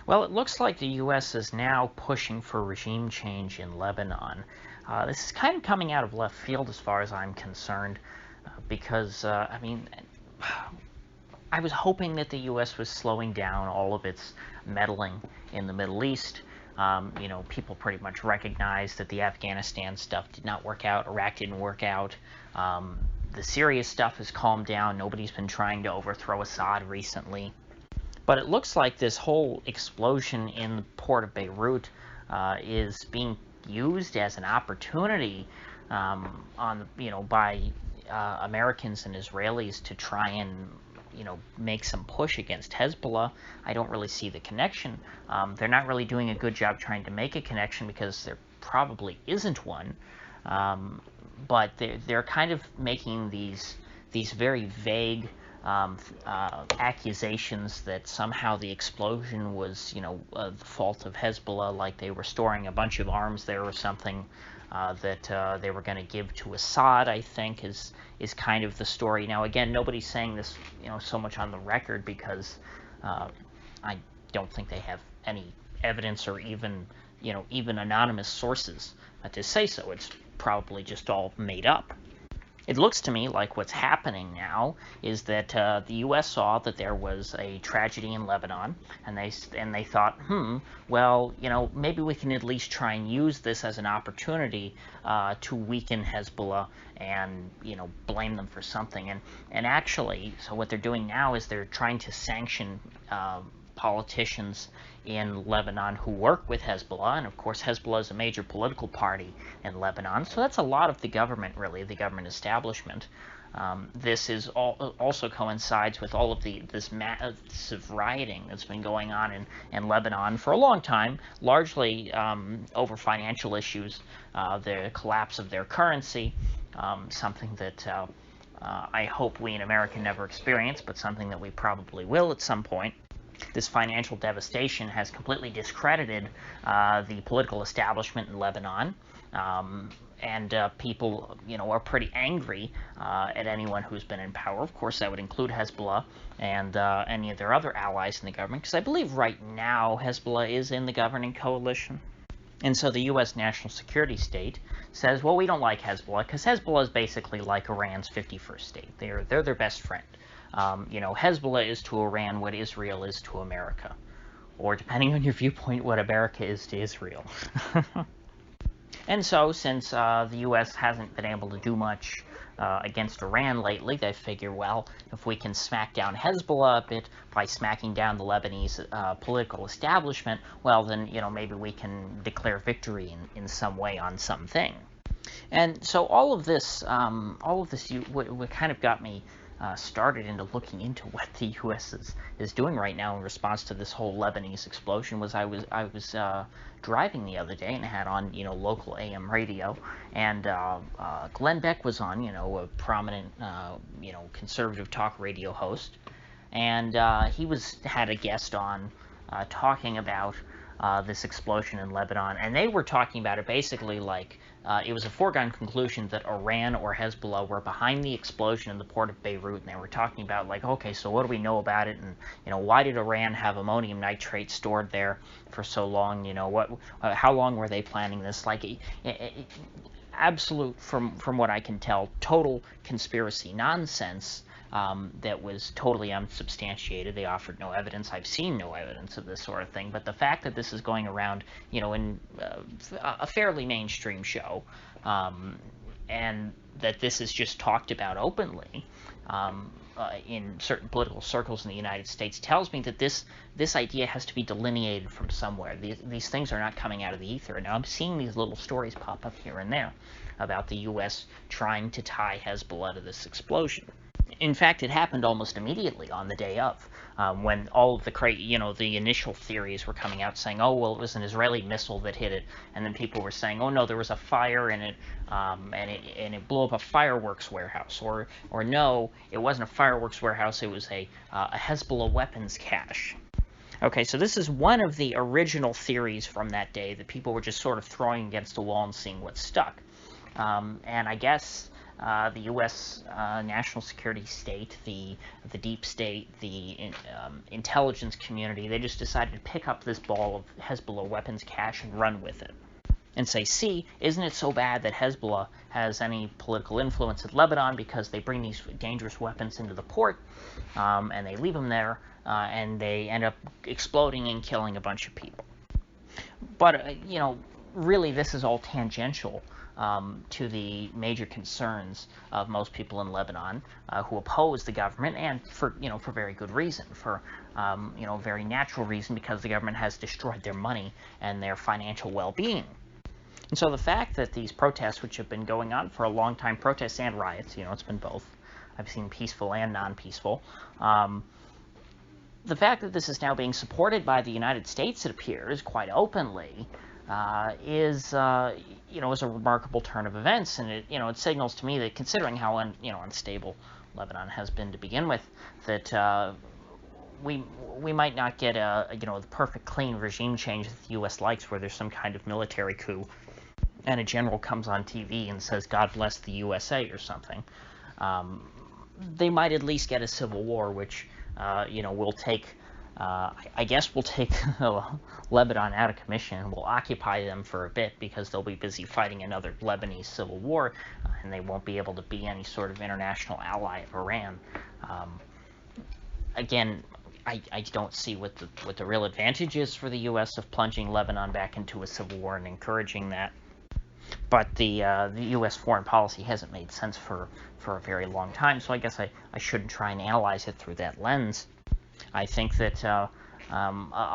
Well, it looks like the U.S. is now pushing for regime change in Lebanon. This is kind of coming out of left field as far as I'm concerned, because, I mean, I was hoping that the U.S. was slowing down all of its meddling in the Middle East. People pretty much recognized that the Afghanistan stuff did not work out, Iraq didn't work out. The Syria stuff has calmed down. Nobody's been trying to overthrow Assad recently. But it looks like this whole explosion in the port of Beirut is being used as an opportunity by Americans and Israelis to try and make some push against Hezbollah. I don't really see the connection. They're not really doing a good job trying to make a connection because there probably isn't one. But they're kind of making these very vague accusations that somehow the explosion was, the fault of Hezbollah, like they were storing a bunch of arms there or something that they were going to give to Assad, I think, is kind of the story. Now, again, nobody's saying this, so much on the record because I don't think they have any evidence or even anonymous sources to say so. It's probably just all made up. It looks to me like what's happening now is that the U.S. saw that there was a tragedy in Lebanon, and they thought, well, maybe we can at least try and use this as an opportunity to weaken Hezbollah and blame them for something. And actually, so what they're doing now is they're trying to sanction politicians in Lebanon who work with Hezbollah, and of course Hezbollah is a major political party in Lebanon, so that's a lot of the government, really, the government establishment. This is also coincides with all of this massive rioting that's been going on in Lebanon for a long time, largely over financial issues, the collapse of their currency, something that I hope we in America never experience, but something that we probably will at some point. This financial devastation has completely discredited the political establishment in Lebanon, and people, are pretty angry at anyone who's been in power. Of course, that would include Hezbollah and any of their other allies in the government, because I believe right now Hezbollah is in the governing coalition. And so the U.S. national security state says, well, we don't like Hezbollah, because Hezbollah is basically like Iran's 51st state. They're their best friend. Hezbollah is to Iran what Israel is to America, or depending on your viewpoint, what America is to Israel. And so, since the U.S. hasn't been able to do much against Iran lately, they figure, well, if we can smack down Hezbollah a bit by smacking down the Lebanese political establishment, well, then, maybe we can declare victory in some way on something. And so all of this what kind of got me started into looking into what the U.S. is doing right now in response to this whole Lebanese explosion was I was driving the other day and had on local AM radio, and Glenn Beck was on, a prominent conservative talk radio host, and he had a guest on talking about this explosion in Lebanon, and they were talking about it basically like it was a foregone conclusion that Iran or Hezbollah were behind the explosion in the port of Beirut, and they were talking about, like, okay, so what do we know about it, and why did Iran have ammonium nitrate stored there for so long, how long were they planning this, like, absolute, from what I can tell, total conspiracy nonsense. That was totally unsubstantiated. They offered no evidence. I've seen no evidence of this sort of thing. But the fact that this is going around, in a fairly mainstream show, and that this is just talked about openly in certain political circles in the United States tells me that this idea has to be delineated from somewhere. These things are not coming out of the ether. Now I'm seeing these little stories pop up here and there about the U.S. trying to tie Hezbollah to this explosion. In fact, it happened almost immediately on the day of, when all of the initial theories were coming out saying, oh, well, it was an Israeli missile that hit it, and then people were saying, oh, no, there was a fire in it, and it blew up a fireworks warehouse, or no, it wasn't a fireworks warehouse, it was a Hezbollah weapons cache. Okay, so this is one of the original theories from that day that people were just sort of throwing against the wall and seeing what stuck. And I guess the U.S. National security state, the deep state, the intelligence community, they just decided to pick up this ball of Hezbollah weapons cache and run with it. And say, see, isn't it so bad that Hezbollah has any political influence in Lebanon because they bring these dangerous weapons into the port, and they leave them there, and they end up exploding and killing a bunch of people. But, really this is all tangential to the major concerns of most people in Lebanon who oppose the government, and for very good reason, for very natural reason, because the government has destroyed their money and their financial well-being. And so the fact that these protests, which have been going on for a long time, protests and riots, it's been both. I've seen peaceful and non-peaceful. The fact that this is now being supported by the United States, it appears, quite openly, is a remarkable turn of events, and it signals to me that, considering how unstable Lebanon has been to begin with, that we might not get the perfect clean regime change that the U.S. likes, where there's some kind of military coup and a general comes on TV and says, "God bless the USA" or something. They might at least get a civil war, which will take, I guess, will take Lebanon out of commission and will occupy them for a bit, because they'll be busy fighting another Lebanese civil war, and they won't be able to be any sort of international ally of Iran. Again, I don't see what the real advantage is for the U.S. of plunging Lebanon back into a civil war and encouraging that. But the U.S. foreign policy hasn't made sense for a very long time, so I guess I shouldn't try and analyze it through that lens. I think that a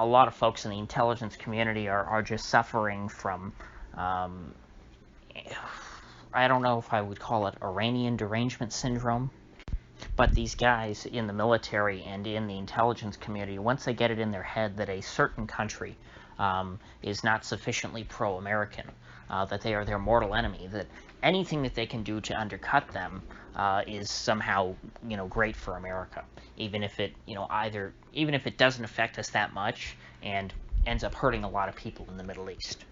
lot of folks in the intelligence community are just suffering from, I don't know if I would call it Iranian derangement syndrome, but these guys in the military and in the intelligence community, once they get it in their head that a certain country is not sufficiently pro-American, that they are their mortal enemy, that anything that they can do to undercut them is somehow, great for America, even if it, even if it doesn't affect us that much and ends up hurting a lot of people in the Middle East.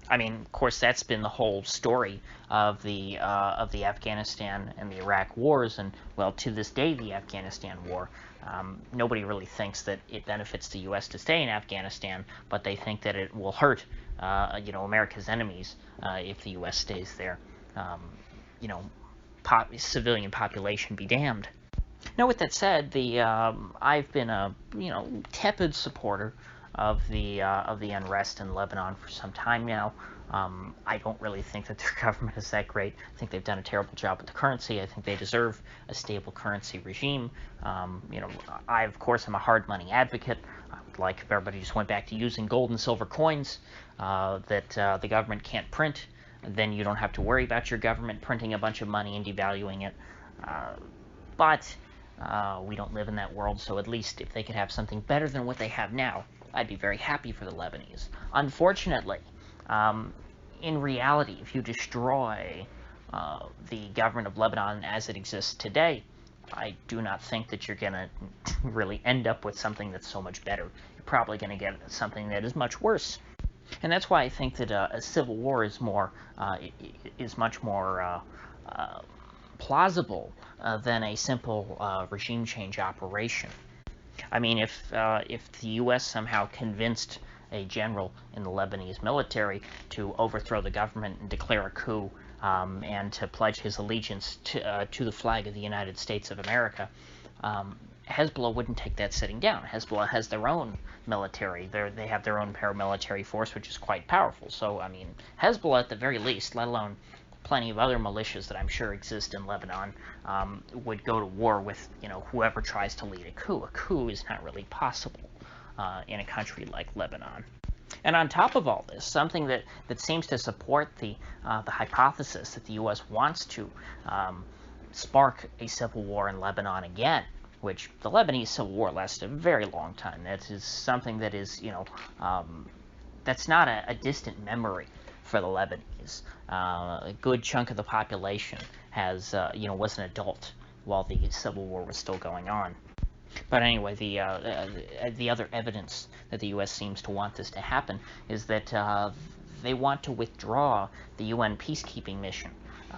I mean, of course, that's been the whole story of the Afghanistan and the Iraq wars, and, well, to this day, the Afghanistan war. Nobody really thinks that it benefits the U.S. to stay in Afghanistan, but they think that it will hurt, America's enemies if the U.S. stays there. Civilian population be damned. Now, with that said, I've been a tepid supporter of the unrest in Lebanon for some time now. I don't really think that their government is that great. I think they've done a terrible job with the currency. I think they deserve a stable currency regime. I, of course, am a hard money advocate. I would like if everybody just went back to using gold and silver coins that the government can't print. Then you don't have to worry about your government printing a bunch of money and devaluing it. But we don't live in that world, so at least if they could have something better than what they have now, I'd be very happy for the Lebanese. Unfortunately, in reality, if you destroy the government of Lebanon as it exists today, I do not think that you're going to really end up with something that's so much better. You're probably going to get something that is much worse. And that's why I think that a civil war is much more plausible than a simple regime change operation. I mean, if the U.S. somehow convinced a general in the Lebanese military to overthrow the government and declare a coup, and to pledge his allegiance to the flag of the United States of America, Hezbollah wouldn't take that sitting down. Hezbollah has their own military. They have their own paramilitary force, which is quite powerful. So, I mean, Hezbollah at the very least, let alone plenty of other militias that I'm sure exist in Lebanon, would go to war with, whoever tries to lead a coup. A coup is not really possible in a country like Lebanon. And on top of all this, something that seems to support the hypothesis that the U.S. wants to spark a civil war in Lebanon again, which the Lebanese Civil War lasted a very long time. That is something that is, that's not a distant memory for the Lebanese. A good chunk of the population was an adult while the Civil War was still going on. But anyway, the other evidence that the U.S. seems to want this to happen is that they want to withdraw the UN peacekeeping mission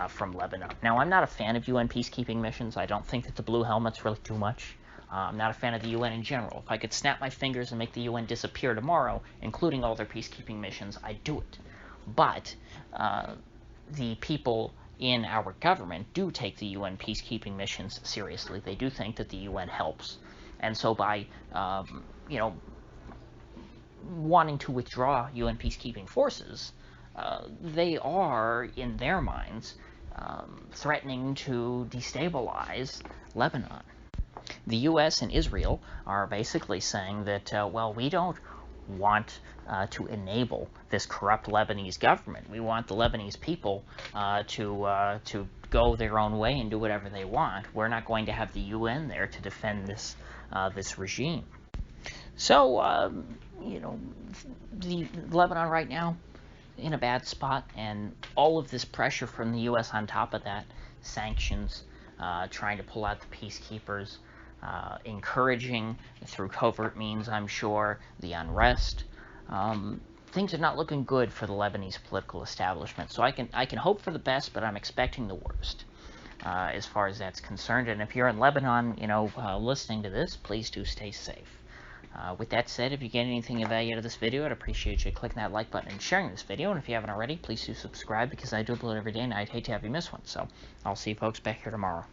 from Lebanon. Now, I'm not a fan of UN peacekeeping missions. I don't think that the blue helmets really do much. I'm not a fan of the UN in general. If I could snap my fingers and make the UN disappear tomorrow, including all their peacekeeping missions, I'd do it. But the people in our government do take the UN peacekeeping missions seriously. They do think that the UN helps. And so by, wanting to withdraw UN peacekeeping forces, they are, in their minds, threatening to destabilize Lebanon. The U.S. and Israel are basically saying that, well, we don't want to enable this corrupt Lebanese government. We want the Lebanese people to go their own way and do whatever they want. We're not going to have the UN there to defend this regime. So, the Lebanon right now in a bad spot, and all of this pressure from the U.S. on top of that, sanctions, trying to pull out the peacekeepers, encouraging through covert means, I'm sure, the unrest. Things are not looking good for the Lebanese political establishment. So I can hope for the best, but I'm expecting the worst as far as that's concerned. And if you're in Lebanon, listening to this, please do stay safe. With that said, if you get anything of value out of this video, I'd appreciate you clicking that like button and sharing this video. And if you haven't already, please do subscribe, because I do upload every day and I'd hate to have you miss one. So I'll see you folks back here tomorrow.